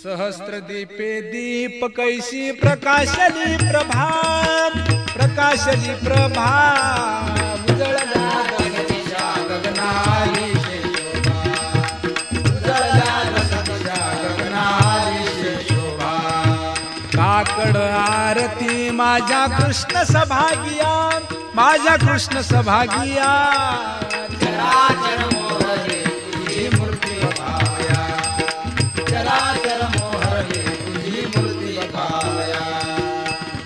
सहस्रदीपे दीप कैसी प्रकाशली प्रभा, प्रकाशली प्रभा उजळल्या गगनाच्या गगनाली शोभा, उजळल्या गगनाच्या गगनाली शोभा. काकड आरती माझ्या कृष्ण सभागिया, माझ्या कृष्ण सभागिया. चराचर मोहरे तुझी मूर्ती बघावया, चराचर मोहरे तुझी मूर्ती बघावया.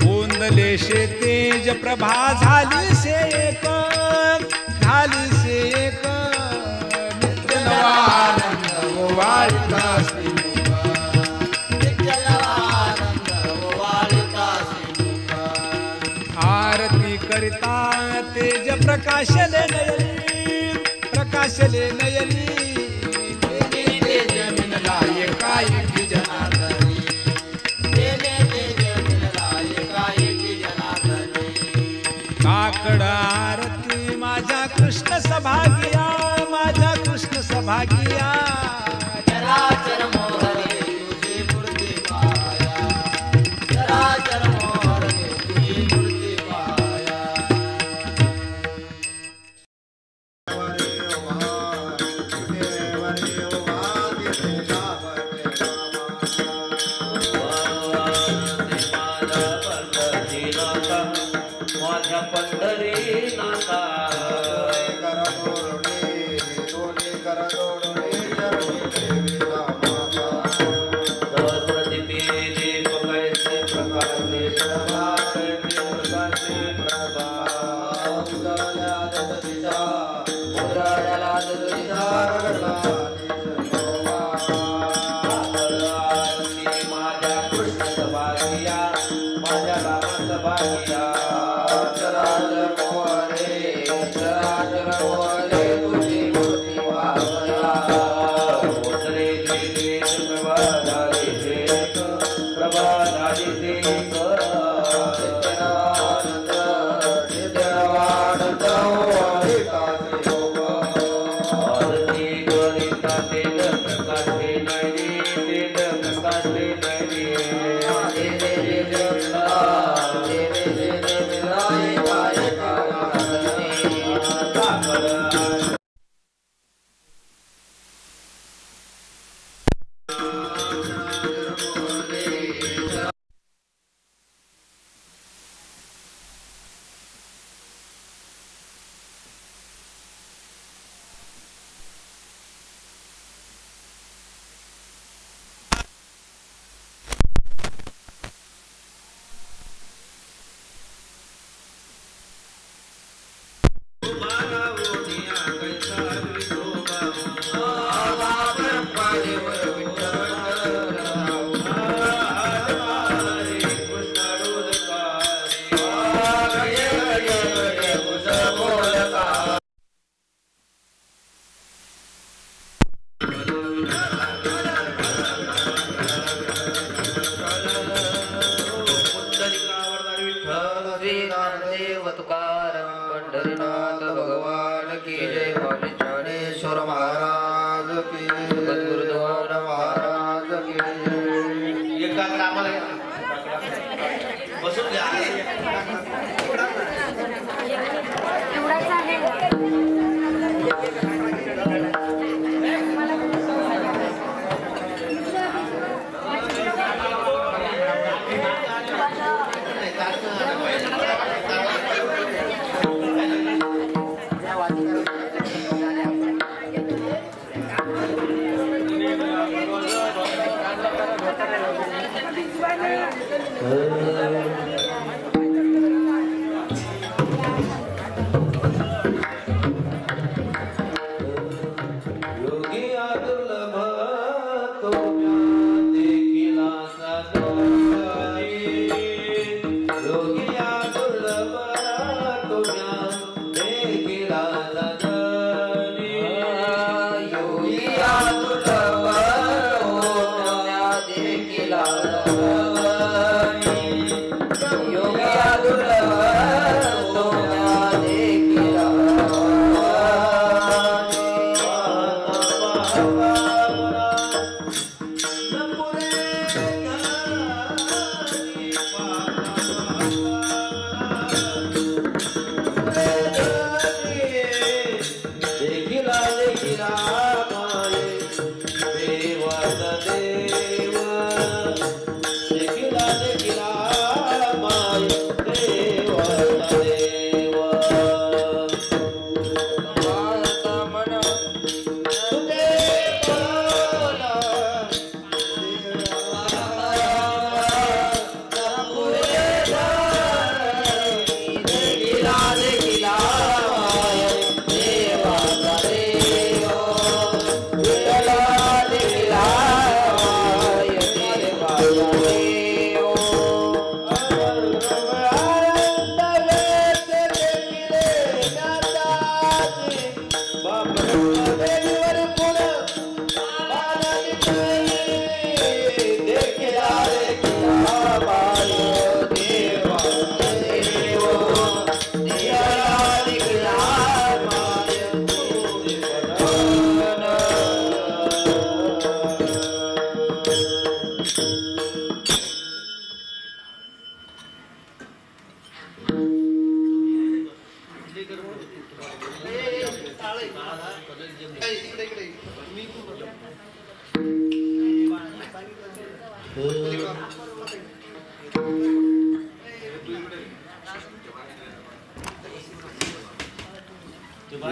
गोंदले शे तेज प्रभा झाली से एक, झाली से एक. नित्य नवा आनंद ओवाळता श्रीमुखा, नित्य नवा आनंद ओवाळता श्रीमुखा. आरती करिता तेज प्रकाशले नयनी, प्रकाशले नयनी. तेज मिनला एकाएकी जनार्दनी, तेज मिनला एकाएकी जनार्दनी. काकड आरती माझ्या कृष्ण सभागिया, माझ्या कृष्ण सभागिया. चराचर मोहरे तुझी मूर्ती पाया, चराचर मोहरे तुझी मूर्ती पाया. माझ्या पंढरी नाथा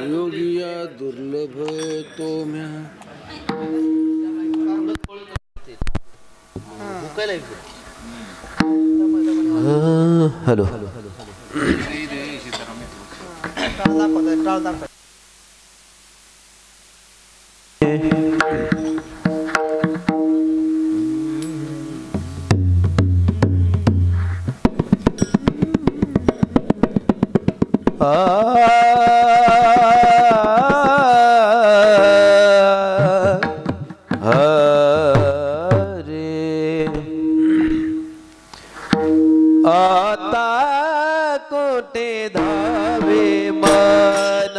योगिया दुर्लभ तो म्या हॅलो आता कोटे धावे मन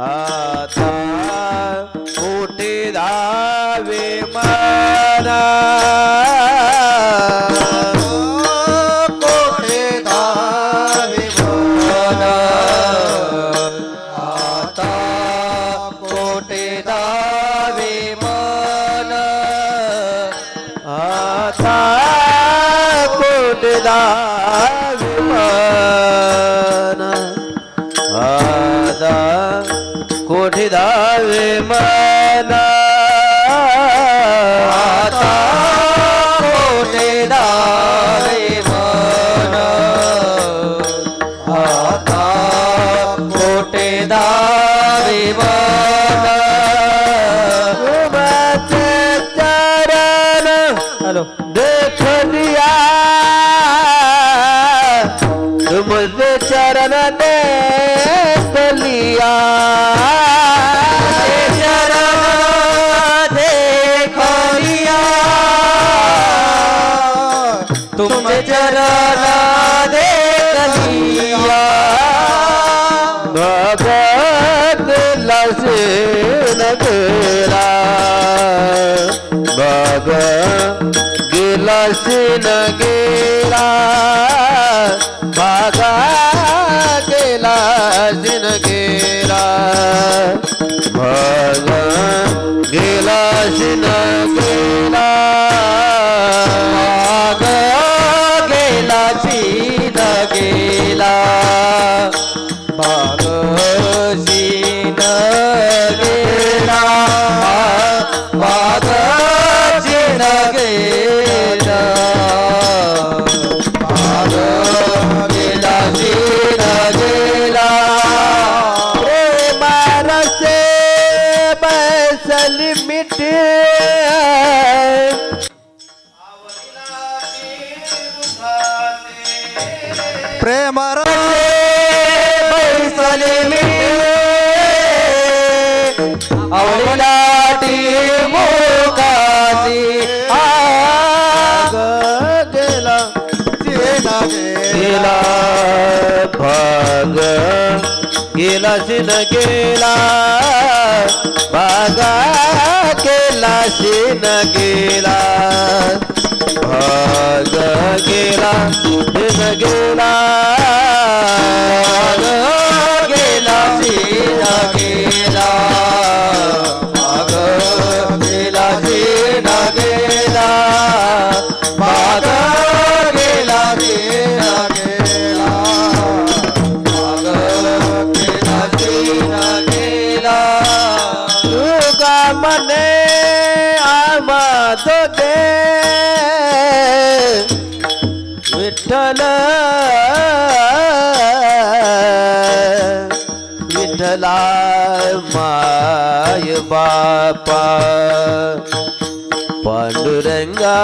आता कोटे धावे मन कोटे धावे मन आता कोटे धावे मन आता कोठे दावे मन आता कोठे दावे मन आता कोठे दावे मन चरण हॅलो देख लिया तुमसे चरण देख लिया चरण देख लिया तुमसे चरण देख लिया भगत लसन गेला भगत गिलसन गेला भागा गेला जिन गेला भागा गेला जिन गेला भागा गेला जिन गेला भागा जिन गेला भागा जिन गेला प्रेम बैसले आवडीलाटी मोकासी आग गेला गेला भाग गेला सिन गेला भागा गेला सिन गेला भाग गेला सिन गेला भाग गेला सिन गेला भाग गेला सिन गेला भाग गेला सिन गेला भाग गेला सिन गेला तुका मने आमाद दे विठ्ठल विठ्ठला माय बापा पांडुरंगा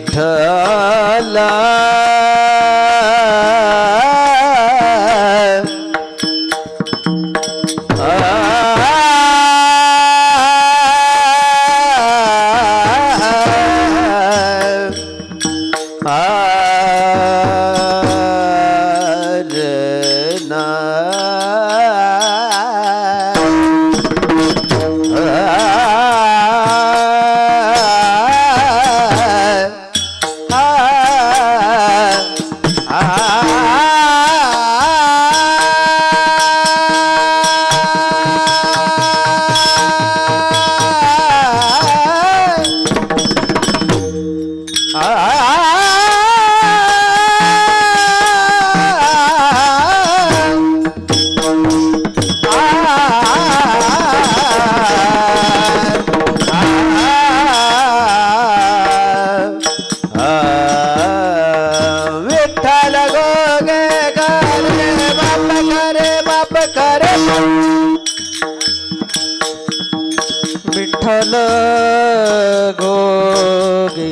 विठ्ठला विठ्ठल गोगे करे बाप करे विठ्ठल गोगे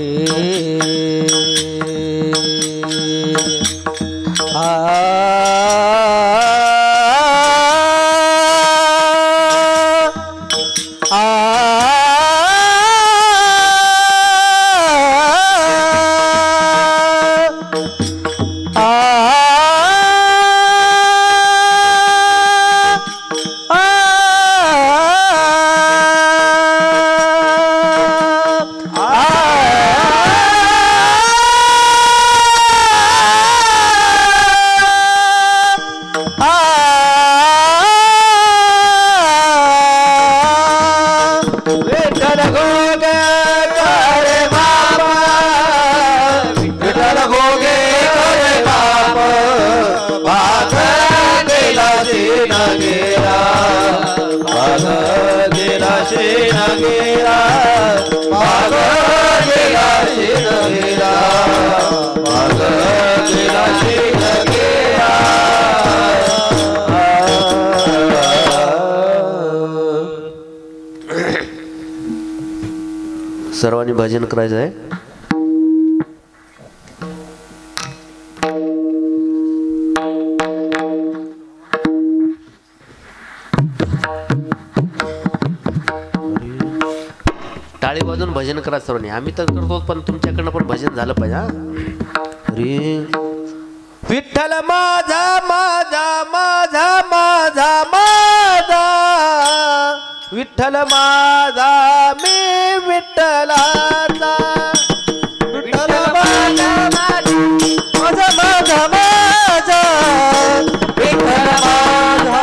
सर्वांनी भजन करायचं आहे. टाळी वाजून भजन करा सर्वांनी. आम्ही तर करतो पण तुमच्याकडनं पण भजन झालं पाहिजे. अरे विठ्ठल माझा माझा माझा माझा माझा विठ्ठल माझा मी विठ्ठलाचा विठ्ठल माझा माझा माझा माझा विठ्ठल माझा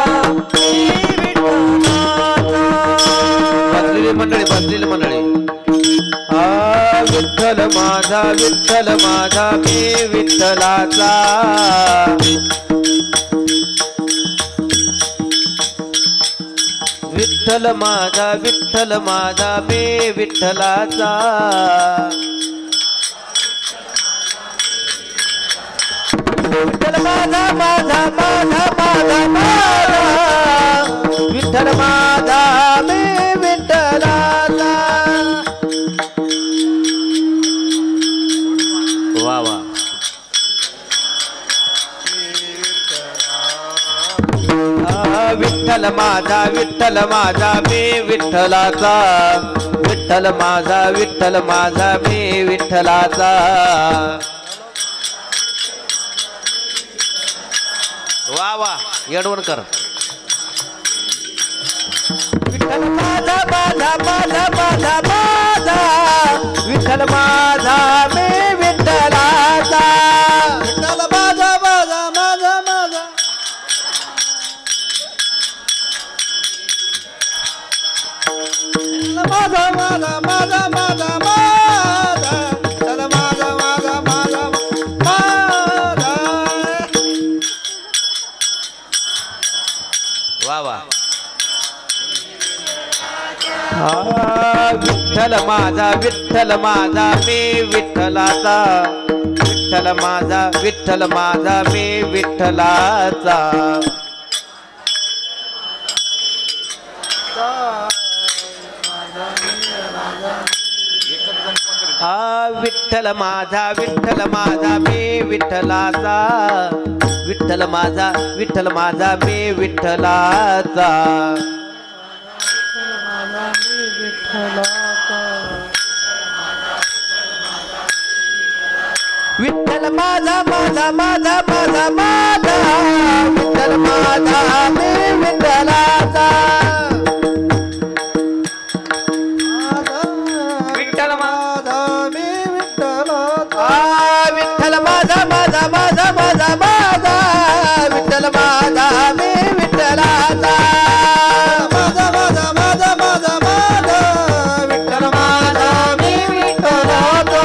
मी विठ्ठलाचा. बसलेली मंडळी विठ्ठल माझा मी विठ्ठलाचा विठ्ठल माझा मी विठ्ठलाचा विठ्ठल माझा माझा माझा माझा माझा विठ्ठल माझा मी विठ्ठलाचा. वा वा. विठ्ठल माझा मी विठ्ठलाचा विठ्ठल माझा मी विठ्ठलाचा. वा वा येडवणकर. विठ्ठल माझा माझा माझा माझा माझा विठ्ठल माझा मी विठ्ठलाचा विठ्ठल माझा माझा माझा माझा माझा माझा माझा माझा माझा विठ्ठल माझा माझा माझा माझा. वा वा. विठ्ठल माझा मी विठ्ठलाचा विठ्ठल माझा मी विठ्ठलाचा. विठ्ठल माझा मी विठ्ठलाचा विठ्ठल माझा मी विठ्ठलाचा. विठ्ठल माझा माझा माझा माझा माझा विठ्ठल माझा मी विठ्ठलाचा विठ्ठल माझा मी विठ्ठलाचा. विठ्ठल माझा माझा माझा माझा माझा विठ्ठल माझा मी विठ्ठलाचा माझा माझा माझा माझा माझा विठ्ठल माझा मी विठ्ठलाचा.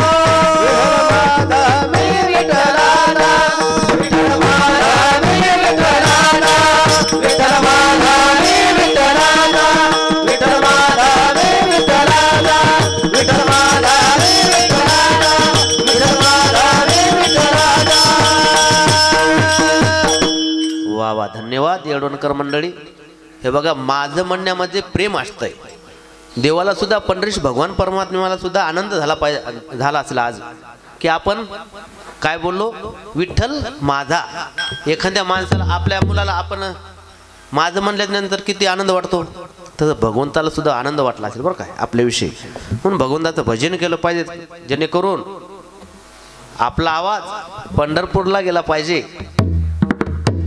माळवणकर मंडळी, हे बघा माझं म्हणण्यामध्ये प्रेम असतंय. देवाला सुद्धा पंढरीश भगवान परमात्म्याला सुद्धा आनंद झाला असेल आज की आपण काय बोललो, विठ्ठल माझा. एखाद्या माणसाला आपल्या मुलाला आपण माझं म्हणल्यानंतर किती आनंद वाटतो, तसं भगवंताला सुद्धा आनंद वाटला असेल बरं काय आपल्याविषयी. म्हणून भगवंताचं भजन केलं पाहिजे, जेणेकरून आपला आवाज पंढरपूरला गेला पाहिजे.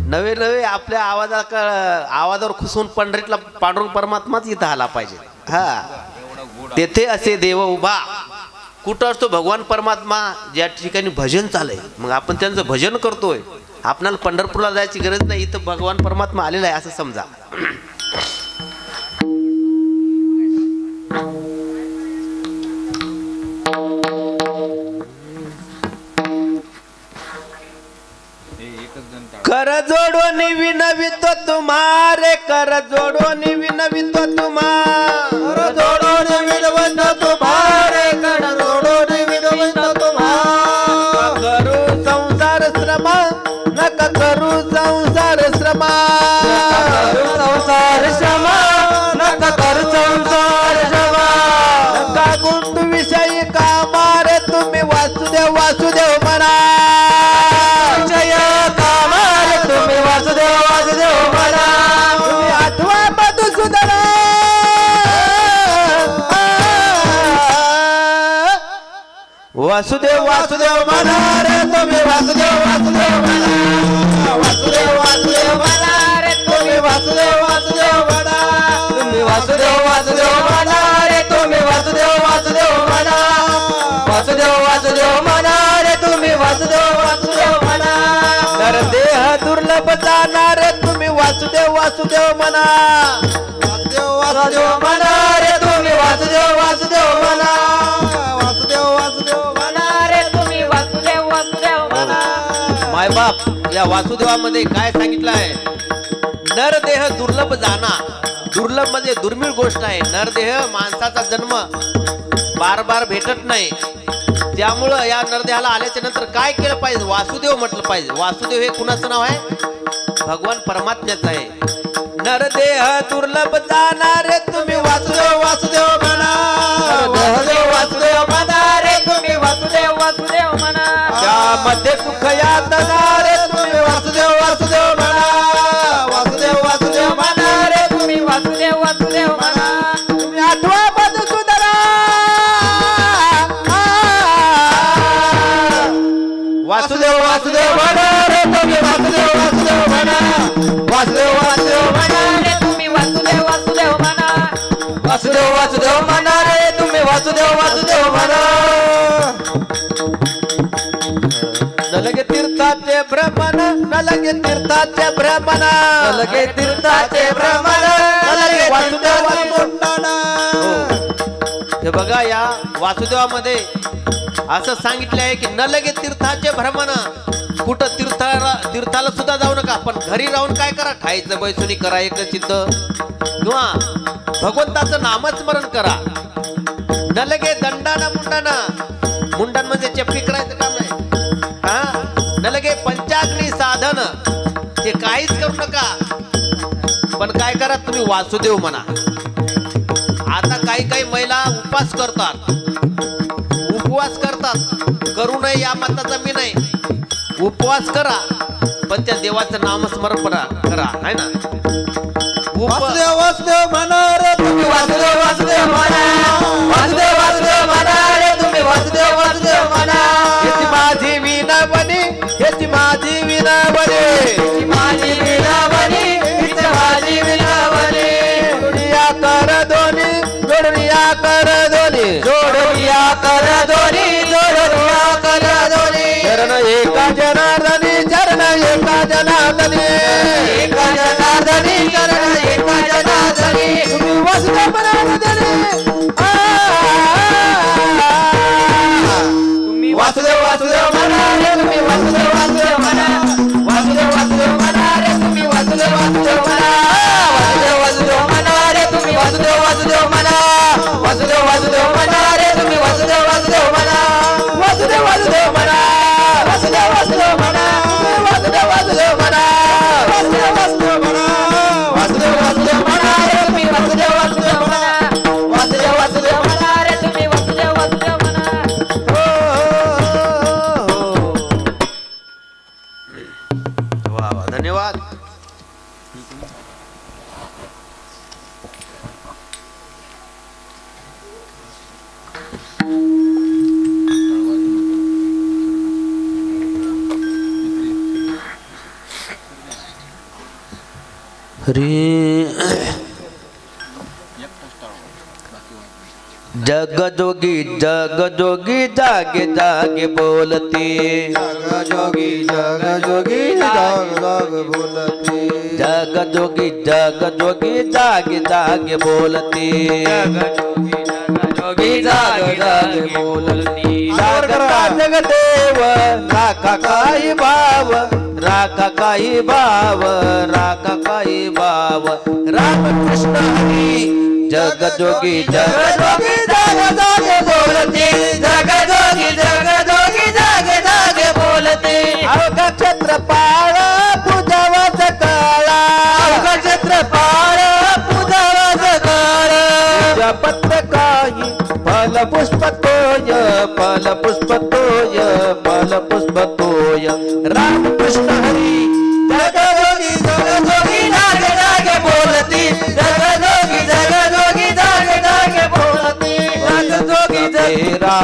नवे नवे आपल्या आवाजावर खुसून पंढरीतला पांडुरंग परमात्माच इथं आला पाहिजे. हा, तेथे असे देव उभा. कुठं असतो भगवान परमात्मा, ज्या ठिकाणी भजन चालय, मग आपण त्यांचं भजन करतोय. आपल्याला पंढरपूरला जायची गरज नाही, इथं भगवान परमात्मा आलेला आहे असं समजा. कर जोडून विनवितो तुम्हारे, कर जोडून विनवितो तुम्हारे, जोडून विनवितो तुम्हारे, कर जोडून विनवितो तुम्हारे. करू संसार श्रम, नका करू संसार श्रम, संसार श्रम, नका करू संसार श्रम. नका गुंतू विषयी कामारे, तुम्ही वासुदेव वासुदेव म्हणा. वासुदेव वासुदेव म्हणा रे तुम्ही, वासुदेव वासुदेव म्हणा. वासुदेव वासुदेव म्हणा रे तुम्ही, वासुदेव वासुदेव म्हणा. तुम्ही वासुदेव वासुदेव म्हणा रे तुम्ही, वासुदेव वासुदेव म्हणा. वासुदेव वासुदेव म्हणा रे तुम्ही, वासुदेव वासुदेव म्हणा. तर देह दुर्लभ जाणार रे तुम्ही, वासुदेव वासुदेव म्हणा. वासुदेव वासुदेव म्हणा रे तुम्ही, वासुदेव वासुदेव म्हणा. माय बाप या वासुदेवामध्ये काय सांगितलं आहे, नरदेह दुर्लभ जाना. दुर्लभ म्हणजे दुर्मिळ गोष्ट आहे. नरदेह माणसाचा जन्म बार बार भेटत नाही. त्यामुळं या नरदेहाला आल्याच्या नंतर काय केलं पाहिजे, वासुदेव म्हटलं पाहिजे. वासुदेव हे कुणाचं नाव आहे, भगवान परमात्म्याचं आहे. नरदेह दुर्लभ जाणार रे तुम्ही, वासुदेव वासुदेव म्हणा. वासुदेव वासुदेव म्हणा रे तुम्ही, वासुदेव वासुदेव म्हणा. त्यामध्ये सुख यातना रे तुम्ही, वासुदेव वासुदेव म्हणा. वासुदेव वासुदेव म्हणा रे तुम्ही, वासुदेव वासुदेव म्हणा. तुम्ही आठवा मधुसूदना. वासुदेव वासुदेव म्हणा रे तुम्ही, वासुदेव वासुदेव म्हणा. वासुदेव वासुदेव म्हणा रे तुम्ही, वासुदेव वासुदेव म्हणा. वासुदेव वासुदेव म्हणा रे तुम्ही, वासुदेव वासुदेव म्हणा. नलगे तीर्थाचे भ्रमण, नलगे तीर्थाचे भ्रमण, नलगे तीर्थाचे भ्रमण, नलगे वासुदेव वासुदेव. हे बघा या वासुदेवामध्ये असं सांगितलं आहे की नलगे तीर्थाचे भ्रमण. कुठं तीर्थाला सुद्धा जाऊ नका, पण घरी राहून काय करा, खायचं बैसुनी करा एक चित्त, किंवा भगवंताचं नामस्मरण करा. नलगे दंडाना मुंडाना. मुंडन म्हणजे चेपटी करायचं काम नाही. नलगे पंचाग्नी साधन, ते काहीच करू नका, पण काय करा तुम्ही वासुदेव म्हणा. आता काही काही महिला उपवास करतात, उपवास करतात, करू नये या मताचा मी नाही. उपवास करा, पण त्या देवाचं नामस्मरण करा, आहे ना. वासुदेव वासुदेव म्हणा रे तुम्ही, वासुदेव वासुदेव म्हणा. वासुदेव वासुदेव म्हणा रे तुम्ही, वासुदेव वासुदेव म्हणा. याची माझी विनावणी, याची माझी विनावणी, याची माझी विनावणी, याची माझी विनावणी. जोडूया कर दोन्ही, जोडूया कर दोन्ही, जोडूया कर दोन्ही, जोडूया कर दोन्ही. चरण एका जनार्दनी, चरण एका जनार्दनी, एका जनार्दनी, चरण एका जनार्दनी. तुम्ही वासुदेव म्हणा तुम्ही, वासुदेव वासुदेव म्हणा रे तुम्ही, वासुदेव वासुदेव म्हणा. वासुदेव वासुदेव म्हणा रे तुम्ही, वासुदेव वासुदेव म्हणा. वासुदेव वासुदेव म्हणा रे तुम्ही, वासुदेव वासुदेव म्हणा. वासुदेव वासुदेव म्हणा रे तुम्ही, वासुदेव वासुदेव म्हणा. वासुदेव वासुदेव म्हणा. वासुदेव वासुदेव म्हणा. वासुदेव वासुदेव म्हणा. वासुदेव वासुदेव म्हणा. हरी जग जोगी जागे जागे बोलती जोगी जग जोगी जाग जाग बोलती जग जोगी जागे जागे बोलती जोगी जागे जागे बोलती जागता जगदेव राखा काही भाव राखा काही भाव राखा काही भाव रामकृष्ण हरी जग जोगी जागे जागे बोलती जग जोगी जागे जागे बोलती अवघ क्षेत्रपाळ पूजावाच काळा अवघ क्षेत्रपाळ पूजावाच काळा पूजा पत्र काही फल पुष्प तोय रामकृष्ण हरी जग जोगी जागे जागे बोलती जग जोगी जागे जागे बोलती जग जोगी तेरा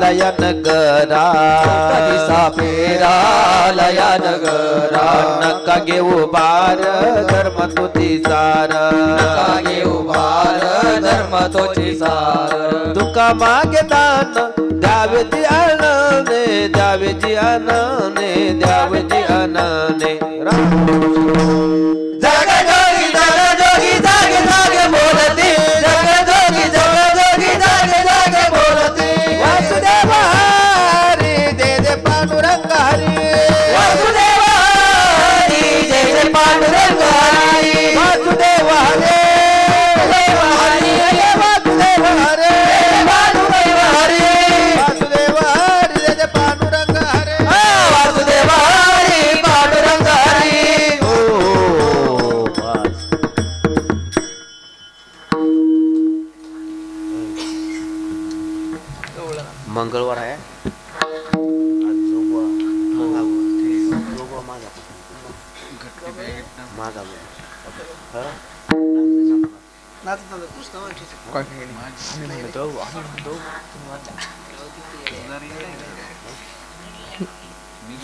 लयन गरा कधी पेरा लयन गरा नका घेऊ बार धर्म तुझी सार नका घेऊ बार धर्म तुझी सार तुका मागे दान द्यावे जी आनंदे द्यावे जी आनंदे द्यावे जी आनंदे जग जोगी जागे जागे बोलती जग जोगी जागे जागे बोलती वासुदेव हरी जय जय पांडुरंग हरी वासुदेव हरी जय जय पांडुरंग हरी वासुदेव हरे वासुदेव हरे वासुदेव हरे वासुदेव हरी जय जय पांडुरंग हरे वासुदेव हरी पांडुरंग हरी ओ मंगळवार आहे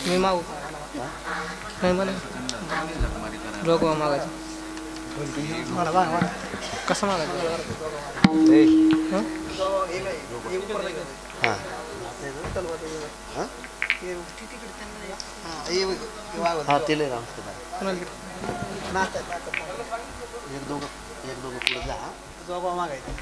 मी मागू नाही मला जोगवा मागायचं कसं मागायचं हा तिला राम एक दोघं पुढे जा जोगवा मागायचं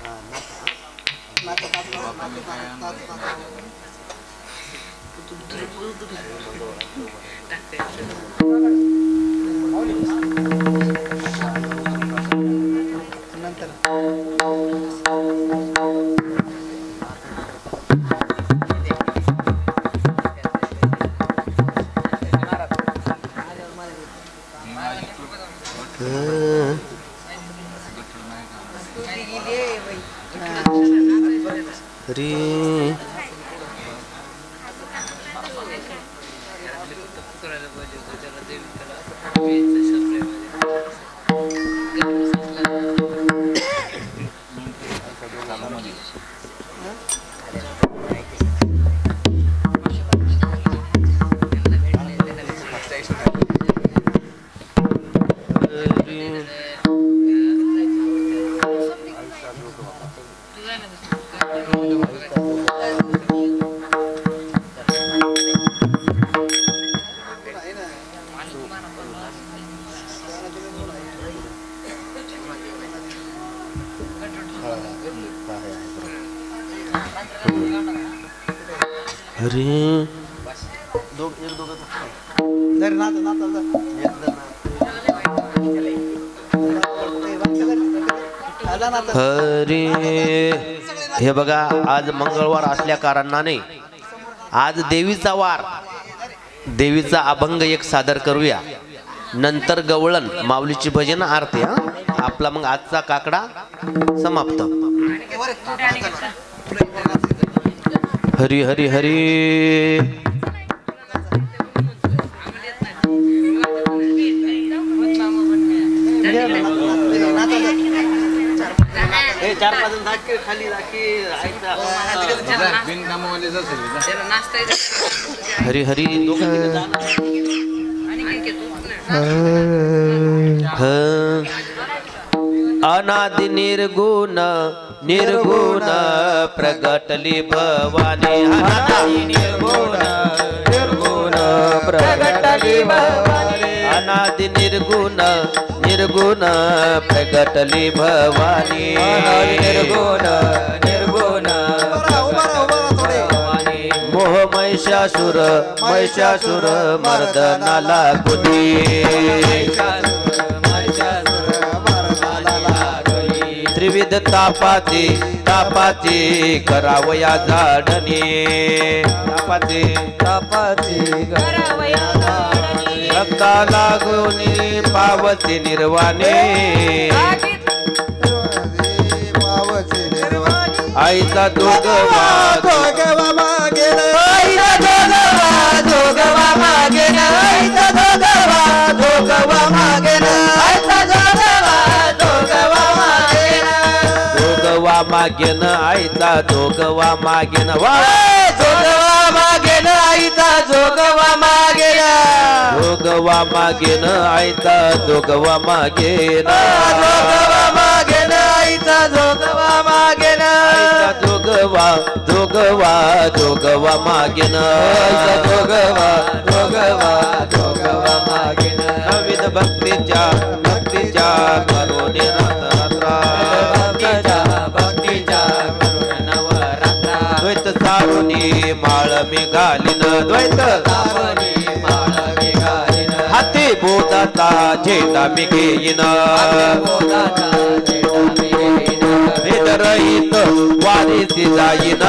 हरी हरी हरी हे बघा आज मंगळवार असल्या कारणाने आज देवीचा वार देवीचा अभंग एक सादर करूया नंतर गवळण माऊलीची भजन आरती आपला मग आजचा काकडा समाप्त हरी हरी हरी चार पाच खाली हरी हरी अनादि निर्गुण निर्गुण प्रगटली भवानी अनादि निर्गुण निर्गुण प्रगटली भवानी अनादि निर्गुण निर्गुण प्रगटली भवानी अनादि निर्गुण निर्गुण मोह महिषासुर महिषासुर मर्दनाला गुनी त्रिविध तापाती तापाती करावया झाडणी तापाती तापाची रक्ता लागुनी पावती निर्वाणे आईचा दोघवा दोघवा मागे आईचा दोघवा मागे आईचा दोघवा मागे आईचा दोघवा मागे दोघवा मागेन आईचा दोघवा मागेन वा जोगवा मागे आईचा जोगवा मागे दोघवा मागेन आईचा दोघवा मागेन जोगवा मागे आईचा जोगवा मागे आईचा दोघवा दोघवा दोघवा मागेन जोगवा जोगवा जोगवा मागे विविध भक्तीच्या भक्तीच्या करोनी रात्र भक्तीच्या करुण नवरात्रा द्वैत सारुनी माळ मी घालीन द्वैत हाती बोधाचा झेंडा मी घेईन भेदरहित वारीसी जाईन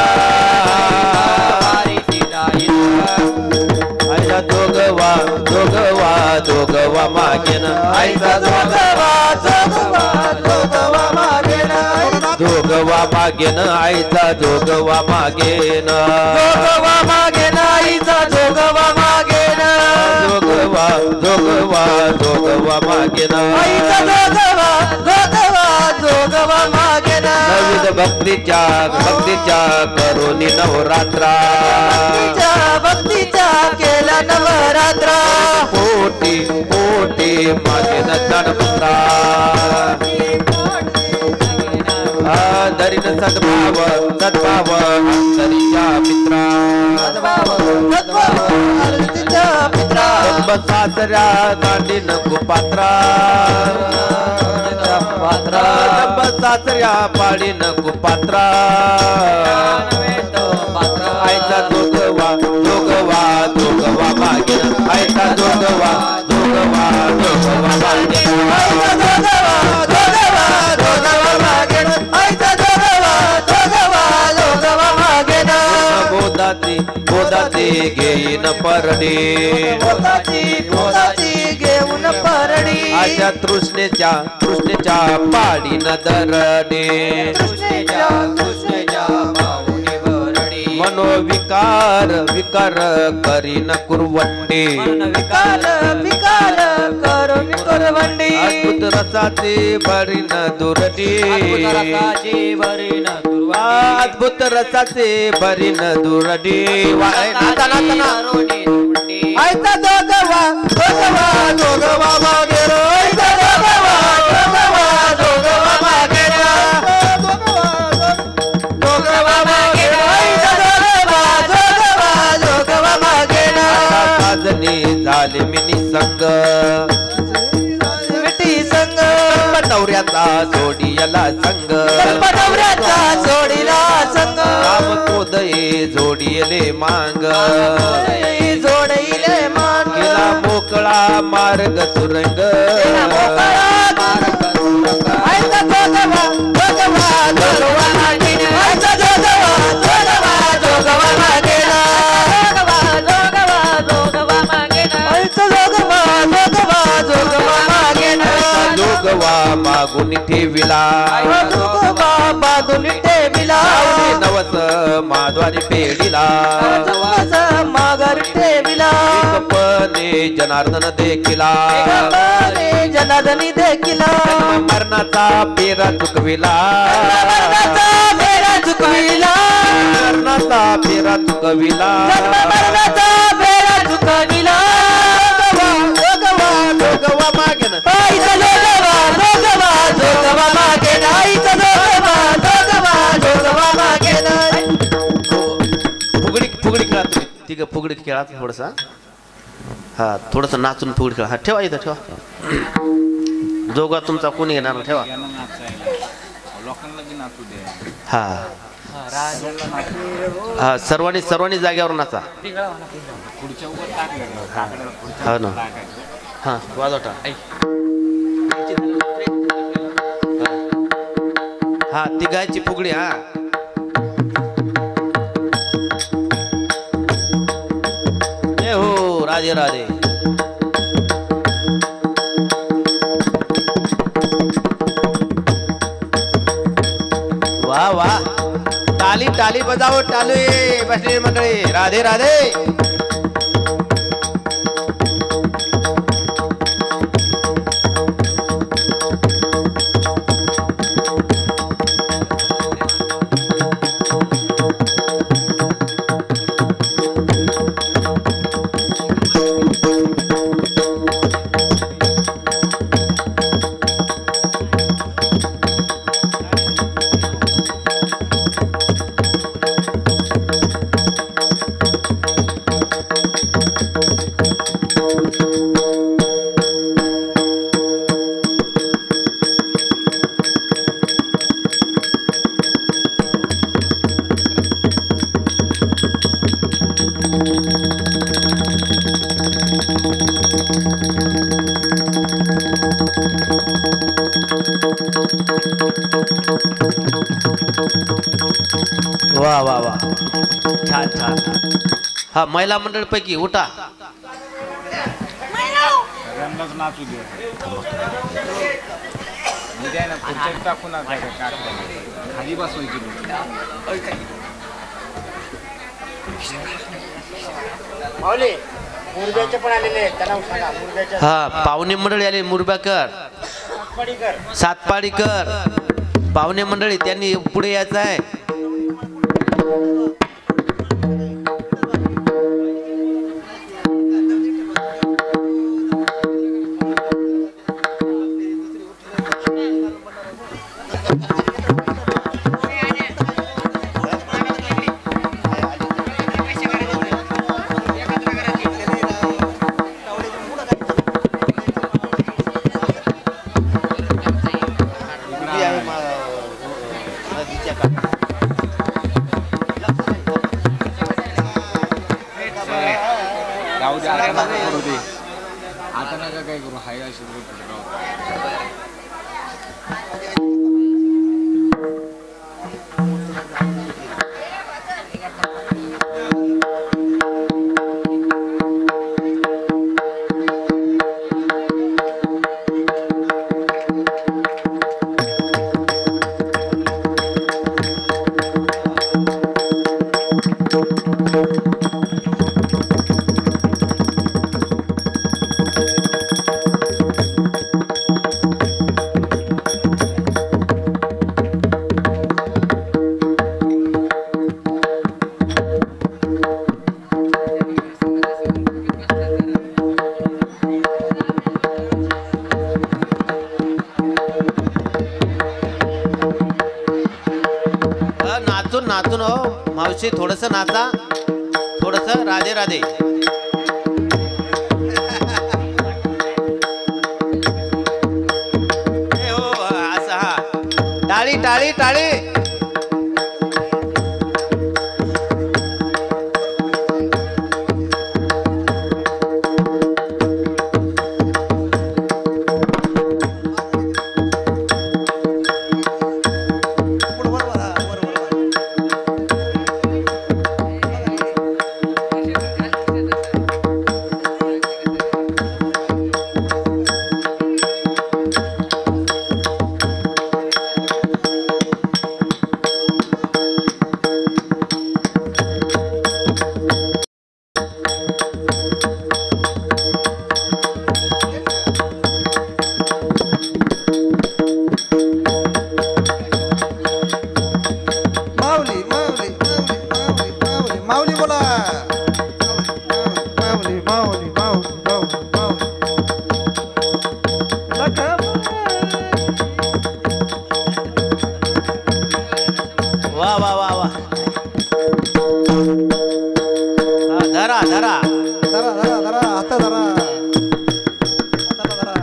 आईचा दोघवा दोघवा दोघवा मागेन आईचा जोगवा जोगवा जोगवा मागे दोघवा मागेन आईचा दोघवा मागेन जोगवा मागे आईचा जोगवा मागे दोघवा दोघवा दोघवा मागेन आईचा जोगवा जोगवा जोगवा मागे नवीन भक्तीच्या करोनी नवरात्रा भक्तीच्या केला नवरात्रा कोटी कोटी मागेन गणपत्रा दरीन सद्भाव सद्भाव अंतरीच्या मित्रा कंब सासऱ्या दांडीन कुपात्रा कंब सासऱ्या पाडीन कुपात्रा आईचा दोघवा दोघवा दोघवा मागेन आईचा दोघवा दोघवा दोघवा मागेन आईचा जोगवा जोगवा जोगवा मागे आईचा जोगवा जोगवा जोगवा मागे बोधाती बोधाती घेईन परडी पोताची घेऊन परडी आच्या तृष्णेच्या तृष्णेच्या पाडीन दरडे कृष्णेच्या पाहुणे भरडी मनोविकार विकार करीन कुरवंडे विकार विकार करून करवंडी अद्भुत रसाचे भरीन दुरडी अद्भुत रसाचे भरीन दुरडी आयता दोगवा दोगवा दोगवा मागे रो आयता दोगवा दोगवा दोगवा मागे दोगवा मागे आयता दोगवा दोगवा दोगवा मागे साजनी झाले मिनी संग विटी संग नवऱ्याचा जोडियाला संग नवऱ्याचा जोडीला संग राम कोदये जोडियले मांग जोडीले मान केला मोकळा मार्ग सुरंग आयता दोगवा दोगवा दोगवा मागे आयता दोगवा दोगवा दोगवा मागे आयता दोगवा दोगवा दोगवा मागे जोगवा मागून ठेविला दोगवा बांधून ठेविला नवस माद्वारी पेढीला माघार ठेविला एकपणे जनार्दन देखिला जनार्दनी देखिला मरणाचा पेरा चुकविला मरणाचा फेरा चुकविला मरणाचा पेरा चुकविला मरणाचा फेरा चुकविला दोगवा दोगवा मागेन आईचा जोगवा जोगवा जोगवा मागेन आईचा जोगवा जोगवा जोगवा मागेन फुगडी फुगडी खेळा तुम्ही तिघ फुगडी खेळा थोडसा हा थोडस नाचून फुगडी खेळा हा ठेवा इथं ठेवा जोगा तुमचा कोणी येणार ठेवा हा हा सर्वांनी सर्वांनी जाग्यावर नाचा हा ना हा वाजवटा हा तिघायची फुगडी हा जय हो राधे राधे वा वा टाली टाली बजावो टाली बसलेली मंडळी राधे राधे वा वा वा छान छान हा महिला मंडळ पैकी उठा नाचू दे टाकून खाली बसवायची हा पाहुणे मंडळी आले मुरबाकर सातपाडीकर पाहुणे मंडळी त्यांनी पुढे यायचं आहे आता नका काय करू हाय अशी नाचून नाचून हो मावशी थोडस नाचा थोडस राधे राधे हो असं हा टाळी टाळी टाळी धरा धरा धरा धरा धरा आता धरा हाताला धरा.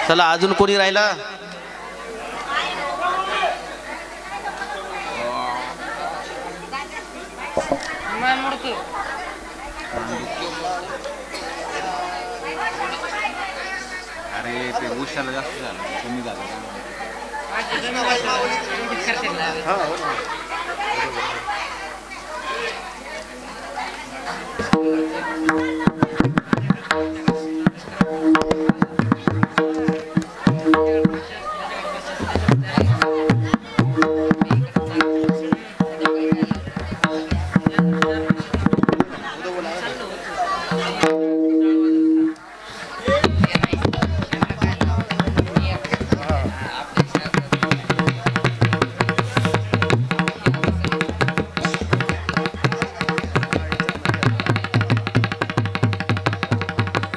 चला अजून कोणी राहिला? अरे ते उशाला जास्त झालं कमी झालं.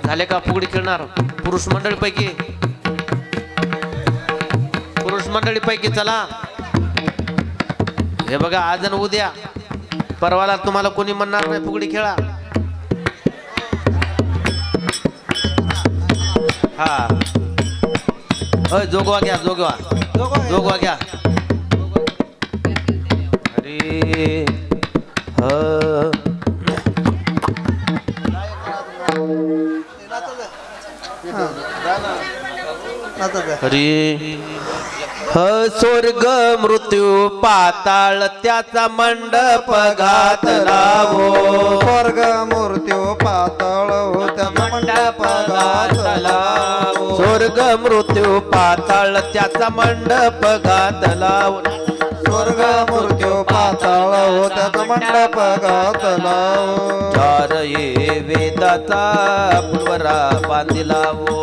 झाले का फुगडी खेळणार पुरुष मंडळी पैकी चला. हे बघा आज आणि उद्या परवाला तुम्हाला कोणी म्हणणार नाही फुगडी खेळा. हा जोगवा घ्या जोगवा घ्या. अरे हरी स्वर्ग मृत्यू पाताळ त्याचा मंडप घातलावो. स्वर्ग मृत्यू पाताळ त्याचा मंडप घातलावो. स्वर्ग मृत्यू पाताळ त्याचा मंडप घातलावो. स्वर्ग मृत्यू पाताळ त्याचा मंडप घातलावो. चार ये वेदाचा पुलवरा बांधिलावो.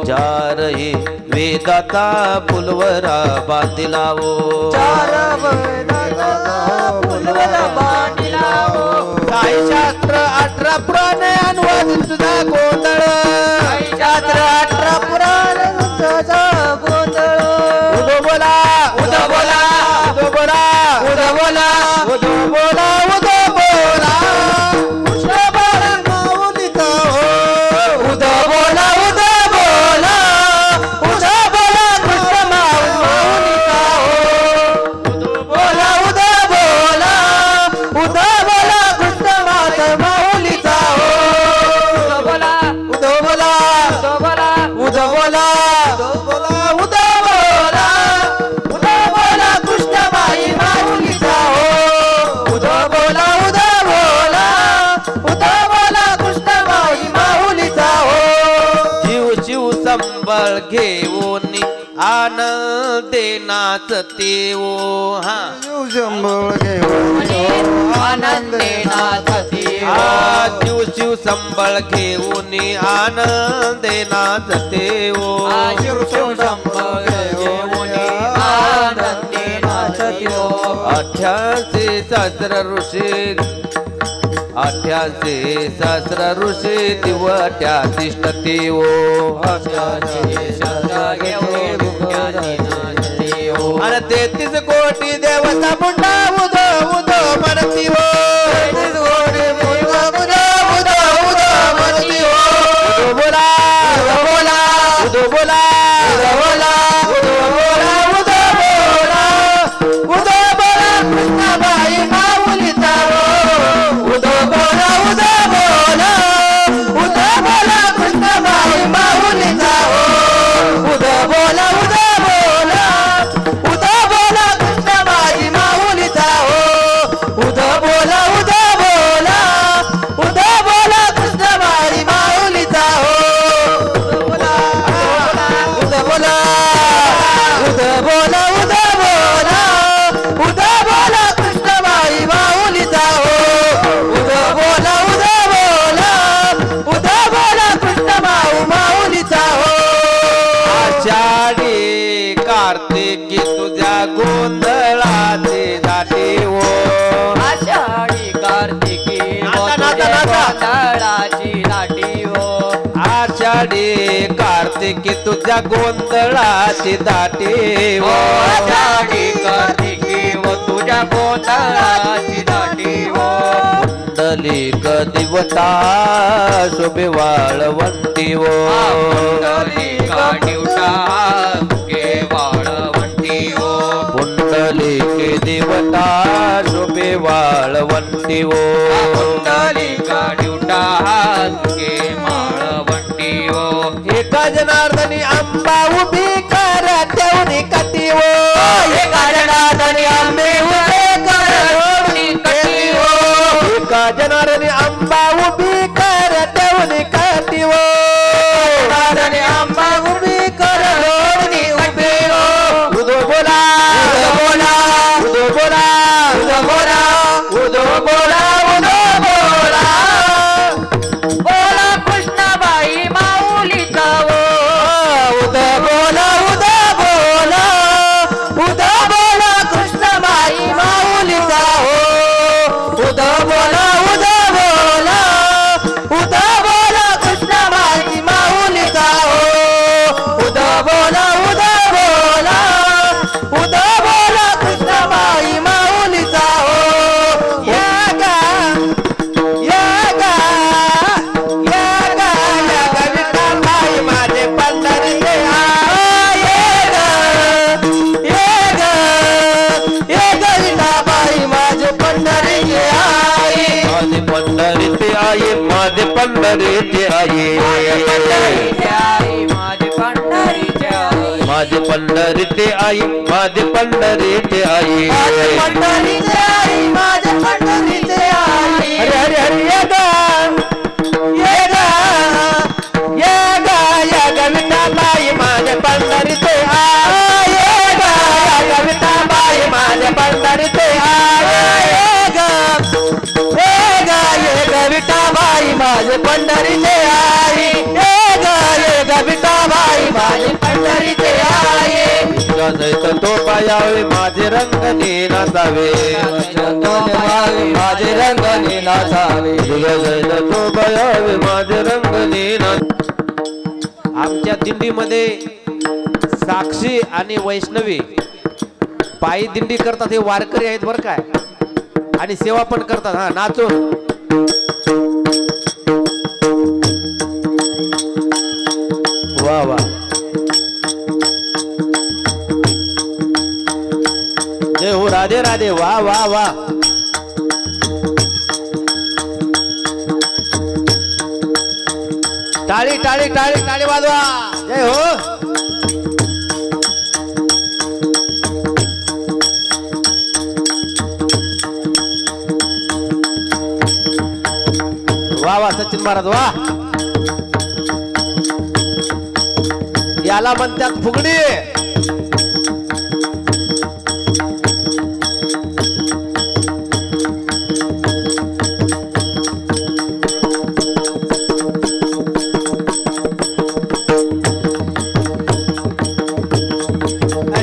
चार हे वेदाचा पुलवरा बांधिलावो. शास्त्र 18 पुराण अनुवादित तुझा गोंधळ. शास्त्र 18 पुराण तुझा गोंधळ. उदो बोला उदो बोला उदो बोला उदो बोला उदो बोला उदो बोला. कृष्ण बाळ माऊलीचा हो. उदो बोला उदो बोला उदो बोला कृष्ण माऊलीचा हो. उदो बोला उदो बोला उदो बोला कृष्ण माऊलीचा हो. उदो बोला उदो बोला उदो बोला उदो बोला उदो बोला उदो बोला उदो बोला कृष्ण माऊलीचा हो. उदो बोला उदो बोला उदो बोला कृष्ण माऊलीचा हो. जीव जीव संबळ घेऊन आनंदे नाचते ओ. हा शंभर घेऊन आनंदे नाचते जीव जीव संबळ घेऊन आनंदे नाचते ओ. आनंदे नाचते 88 सहस्र ऋषी 88 सहस्र ऋषी दिवट्या तिष्ठते ओ. अरे 33 कोटी देवता मुंडा उदो उदो म्हणती हो. 33 कोटी मुंडा उदो उदो उदो म्हणती हो. उदो बोला उदो बोला उदो बोला उदो बोला उदो बोला उदो बोला उदो बोला कृष्णाबाई माऊलीचा हो. उदो बोला उदो बोला उदो बोला कृष्णाबाई माऊलीचा हो. उदो बोला उदो बोला उदो बोला कृष्णाबाई माऊलीचा हो. आषाढी कार्तिकी तुझ्या गोंधळाची दाटी व आषाढी कार्तिकी व तुझ्या गोंधळाची दाटी व पुंडलिक दिवटा शोभे वाळवंटी व पुंडलिका दिवटा तुके वाळवंटी व पुंडलिक दिवटा शोभे वाळवंटी व पुंडलिका दिवटा तुके वाळवंटी व एका जनार्दनी अंबा उभी कर ठेवणी कटी व एका जनार्दनी आंबे उभे कर ठेवणी कटी व एका जनार्दनी अंबा उभी कर ठेवणी कटी व जनार्दनी आंबा उभी कर ठेवणी उभे व उदो बोला बोला उदो बोला बोला उदो बोला उदो बोला बोला कृष्णाबाई माऊलीचा वो उदो बोला उदा बोला उदा बोला कृष्णाबाई माऊलीचा हो उदा बोला उदा बोला कृष्णाबाई माऊलीचा हो उदा बोला कृष्णाबाई माऊलीचा हो या गा विठाबाई माझे पंढरीचे विठाबाई माझे पंढरीचे आई माझे पंढरीचे आई माझे पंढरीचे आई माझे पंढरीचे आई माझे पंढरीचे आई माझे पंढरीचे आई पंढरीचे आई माझे पंढरीचे आई हरे हरे हरे ये गा विठाबाई माझे पंढरीचे आई विठाबाई माझे पंढरीचे आई विठाबाई माझे पंढरीचे आई विठाबाई माझे पंढरीचे आई सहित तो पायावे माझे रंगने नाचावे माझे रंगने नाचावे सहित तो पायावे माझे रंगने आमच्या दिंडीमध्ये साक्षी आणि वैष्णवी पायी दिंडी करतात. हे वारकरी आहेत बरं काय, आणि सेवा पण करतात. हा नाचून वा वा जय हो राधे राधे वा वा वा टाळी टाळी टाळी टाळी वाजवा जय हो वा वा सचिन महाराज वा याला म्हणतात फुगडी.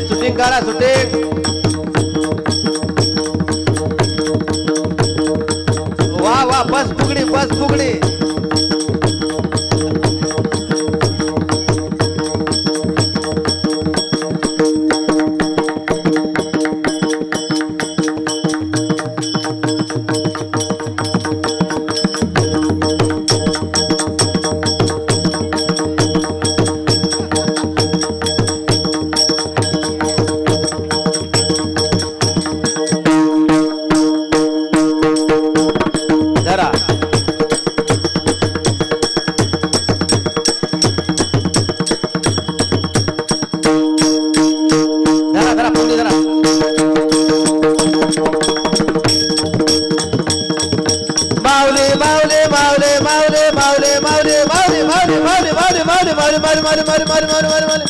शूटिंग करा शूटिंग. वा वा बस फुगडी बस फुगडी. धरा धरा धरा फुगडी धरा. माऊली माऊली माऊली माऊली माऊली माऊली माऊली माऊली माऊली माऊली माऊली माऊली माऊली माऊली माऊली माऊली माऊली माऊली माऊली.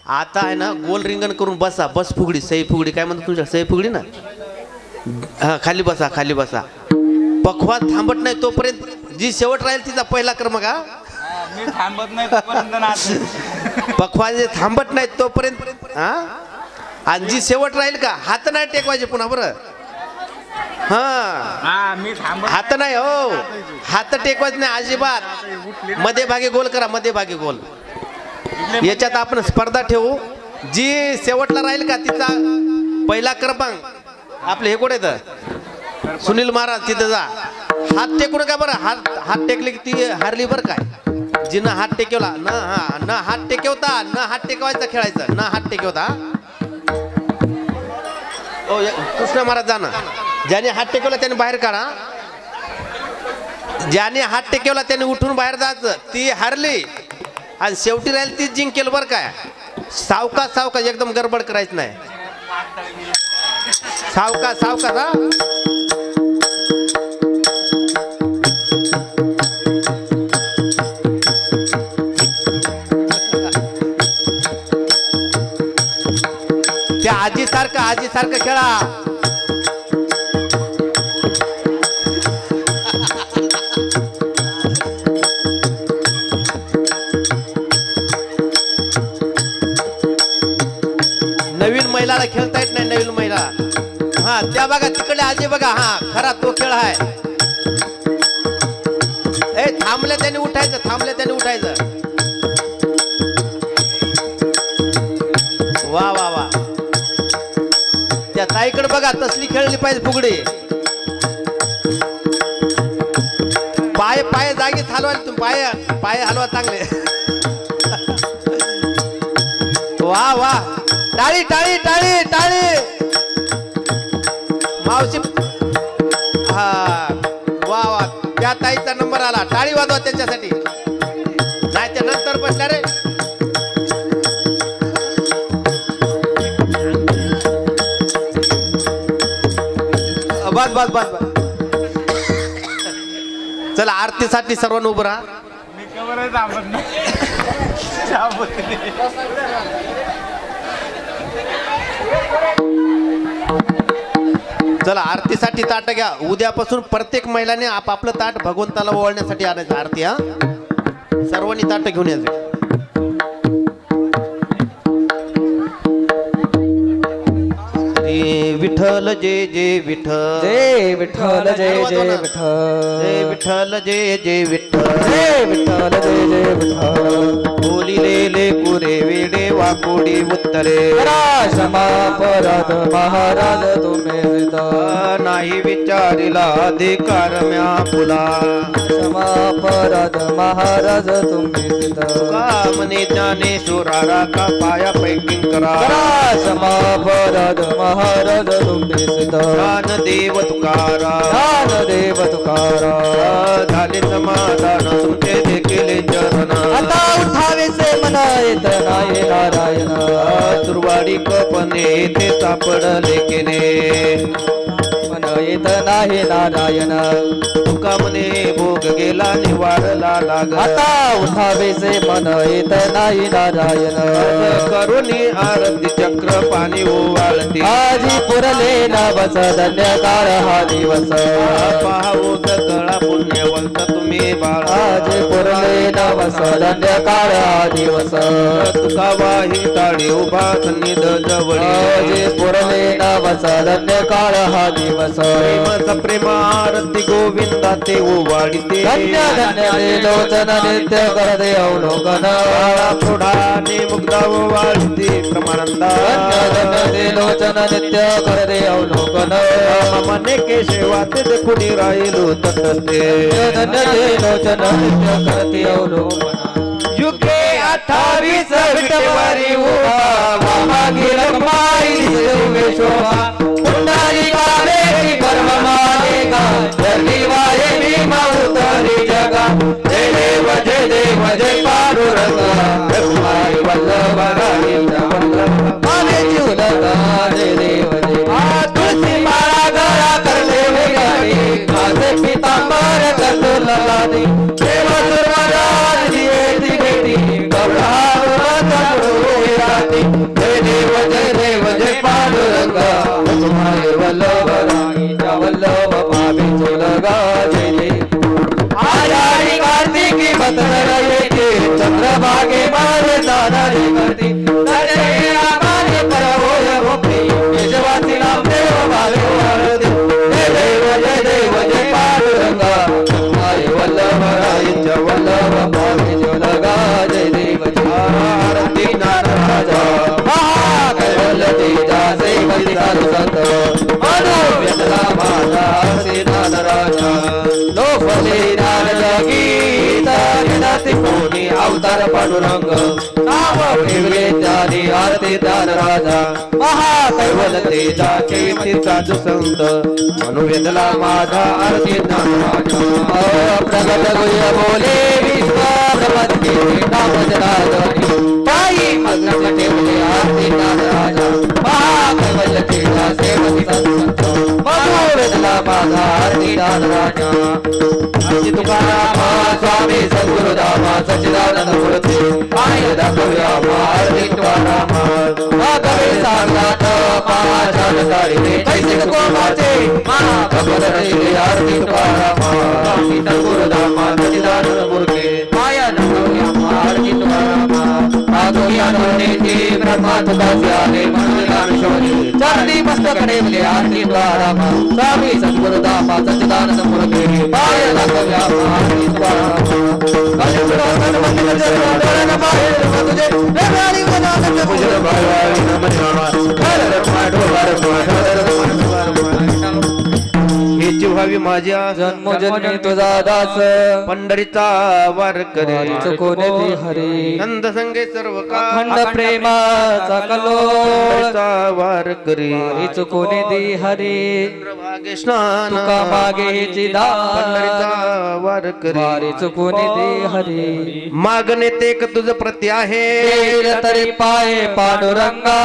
आता आहे ना गोल रिंगण करून बसा. बस फुगडी सई फुगडी काय म्हणतात तुमच्या सई फुगडी ना. हा खाली बसा खाली बसा. पखवाज थांबत नाही तोपर्यंत जी शेवट राहील तिचा पहिला क्रमांक. हा मी थांबत नाही तोपर्यंत नाच. पखवाज जे थांबत नाही तोपर्यंत. हा आणि जी शेवट राहील का हात नाही टेकवायचे पुन्हा बरं. हा मी थांब हात नाही हो, हात टेकवायच नाही अजिबात. मध्ये भागी गोल करा, मध्ये भागी गोल. याच्यात आपण स्पर्धा ठेवू, जी शेवटला राहील का तिचा पहिला क्रमांक. आपले हे कोण येतं सुनील महाराज, तिथे जा. हात टेकून का बरं, हात टेकले की ती हारली बरं काय. जिनं हात टेकवला न हात टेकवता न हात टेकवायचा खेळायचं, न हात टेकवता. ओ कृष्ण महाराज जाणं, ज्याने हात टेकवला त्याने बाहेर काढा. ज्याने हात टेकवला त्याने उठून बाहेर जायचं, ती हारली. आणि शेवटी राहील ती जिंकेल बरं काय. सावकाश सावकाश, एकदम गडबड करायचं नाही. सावकाश सावकाश हा. त्या आजी सारखं खेळा. नवीन महिलाला खेळता येत नाही, नवीन महिला. हा त्या बघा तिकडे आजी बघा, हा खरा तो खेळ आहे. ए थांबले त्याने उठायचं, थांबले त्याने उठायचं. वा वा वा. त्या ताईकडे बघा, तसली खेळली पाहिजे फुगडी. पाय पाय जागीच हलवायला, तुम्ही पाय हलवा चांगले. वा वा, टाळी टाळी टाळी टाळी. मावशी हा वा वा, त्या ताईचा नंबर आला. टाळी वाजवा त्यांच्यासाठी. नाही त्या नंतर बसल्या रे. बस बस बस बस. चला आरतीसाठी सर्वांना उभं राहा. चला आरतीसाठी ताट घ्या. उद्यापासून प्रत्येक महिलाने आपापलं ताट भगवंताला ओवाळण्यासाठी आणायचं. आरती हा सर्वांनी ताट घेऊन यायचं. विठ्ठल जय जय विठ्ठल, जय विठ्ठल जय जय विठ्ठल, जय विठ्ठल जय जय विठ्ठल, जय विठ्ठल जय जय विठ्ठल. बोलिलेले पुरे वेडे वाकोडी उत्तरे. क्षमा परत महाराज तुम्ही नाही विचारिला अधिकार म्या फुला. क्षमा परत महाराज तुम्ही का म्हणे ज्ञानेश्वरा का पाया पैकी करा. क्षमा परत महाराज तुम्ही ज्ञानदेव तुकारा, ज्ञानदेव तुकारा. झाले समाधान तुमचे देखील चरण. आता उठावेसे मना येत नाही नारायण. दुर्वाडी कपने ते सापडले केने. मन येत नाही नारायण. तुका म्हणे भोग गेला निवारला लाग. आता उठावेसे मन येत नाही नारायण. करुणी आरती चक्र पाणी ओवाळते. आजी पुरले नवस धन्य काळ हा दिवस. पाहू सकळा पुण्यवंत तुम्ही बाळ. आज पुरले नवस धन्य काळ हा दिवस. तुका वाही टाळी उभा सन्निध जवळी. आजी पुरले नवस धन्य काळ हा दिवस. प्रेम प्रेम आरती गोविंदा ते ओवाळीते. धन्य धन्य ते लोचन नित्य करते अवलोकन. प्रौढाने मुग्धा ओवाळीते प्रमानंदा. धन्य धन्य ते लोचन नित्य करते अवलोकन. मने के सेवा ते देखुनी राहिलो तटस्थे. धन्य ते लोचन नित्य करते अवलोकन. युगे 28 विटवारी उभा वामागीर माई दिसुवे शोभा. पुंडारी काले कर्म मालेगा जली वाये मी माउतरी जगा. जय देव जय पांडुरंगा. रघुमाई वल्लभ राणी वल्लभ माने जीवलगा. जय देव जय. तुलसी माळा गळा करले वेगारी. माझे पितांबर करतो लगादी. देव दुर्वाराज दिये ती बेटी गवळावरच पुढे राहती. जय देव जय पांडुरंगा. तुम्हारे वल्लभ राणी वल्लभ भाभी चोलगा. जय देव. आषाढी कार्तिकी मतर येते चंद्रभागे मारे दानारी करती. तटे आमाने परवोय भोपी. यशवासी नामदेव भावे वाळते. जय देव दार पांडुरंग नाम ठेवले त्याने आरती दार राजा महाकैवल तेजा तीर्थाच संत मनुवेदला माझा आरती दार राजा प्रगट गुह्य बोले विश्व प्रपंचे नाम जनार्दनी पायी मग्न ठेवले आरती दार राजा महाकैवल तेजा सेवकी संत मनुवेदला माझा आरती दार राजा तुकाराम स्वामी सद्गुरुदाम सच्चिदानंद मूर्ती आय दाखव्या आरती तुकाराम कवी सांगतात पाशालकारी कैसे कोमाचे महाभगवत आरती तुकाराम स्वामी सद्गुरुदाम सच्चिदानंद मूर्ती आय दाखव्या आरती तुकाराम आगोया नोनेची ब्रह्मा तुकास्याले मनोविलाशोनी चरणी मस्तकडे बोले आरती तुकाराम स्वामी सद्गुरुदाम सच्चिदानंद मूर्ती आय दाखव्या आरती तुकाराम हेची व्हावी माझ्या जन्मोजन्मी तुझा दास पंढरीचा वार करे चुकोने ती हरी नंद संगे सर्व खंड प्रेमाचा कलोचा वार करे चुकोने ती हरी चंद्रभागे स्नान तुका मागे हेची पंढरीचा वार करे चुकोने ती हरी मागणे तेक तुझ प्रति आहे तरी पाय पांडुरंगा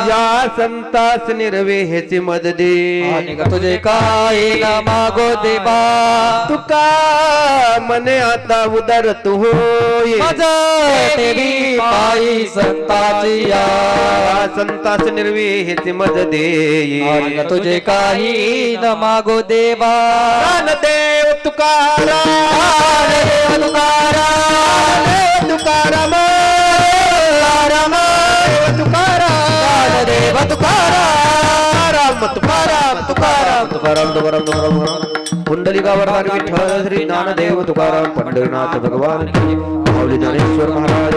या संतास निर्वे हेची मद दे तुझे काय न मागो देवा तुका मने आता उदर तू होय तेरी पायी संताची या संतास निर्वे हेची मद दे तुझे काही न मागो देवा देव तुकाराम देव तुकाराम तुकाराम तुकाराम देव तुकाराम तुकाराम तुकाराम तुकाराम तुकाराम पुंडलिकावर विठ्ठल श्री ज्ञानदेव तुकाराम पंढरीनाथ भगवान की माऊली ज्ञानेश्वर महाराज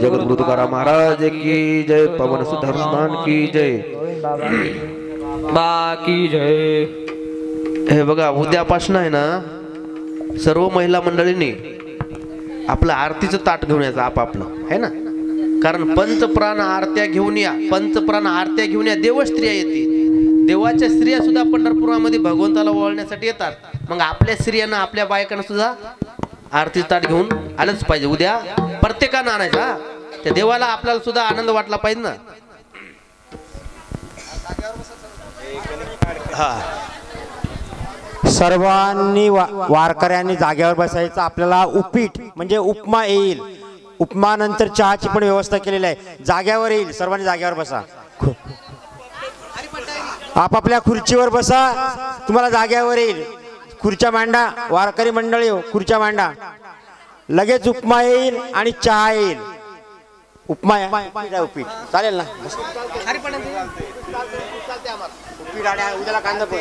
जगद्गुरु तुकाराम महाराज की जय पवन सुत हनुमान की जय बाकी जय। हे बघा उद्यापासून आहे ना सर्व महिला मंडळींनी आपलं आरतीचं ताट घेऊन यायचं आपापलं आहे ना, कारण पंचप्राण आरत्या घेऊन या, पंचप्राण आरत्या घेऊन या देव स्त्रिया येतील, देवाच्या स्त्रिया सुद्धा पंढरपुरामध्ये भगवंताला ओळखण्यासाठी येतात, मग आपल्या स्त्रियांना आपल्या बायकांना सुद्धा आरतीचं ताट घेऊन आलंच पाहिजे, उद्या प्रत्येकानं आणायचा, त्या देवाला आपल्याला सुद्धा आनंद वाटला पाहिजे ना। हा सर्वांनी वारकऱ्यांनी जागेवर बसायचं, आपल्याला उपीट म्हणजे उपमा येईल, उपमा नंतर चहाची पण व्यवस्था केलेली आहे, जागेवर येईल, सर्वांनी जागेवर बसा, आपापल्या खुर्चीवर बसा, तुम्हाला जागेवर येईल, खुर्च्या मांडा, वारकरी मंडळी खुर्च्या मांडा, लगेच उपमा येईल आणि चहा येईल, उपमा उपीट चालेल ना, उपीट उद्याला कांदा पण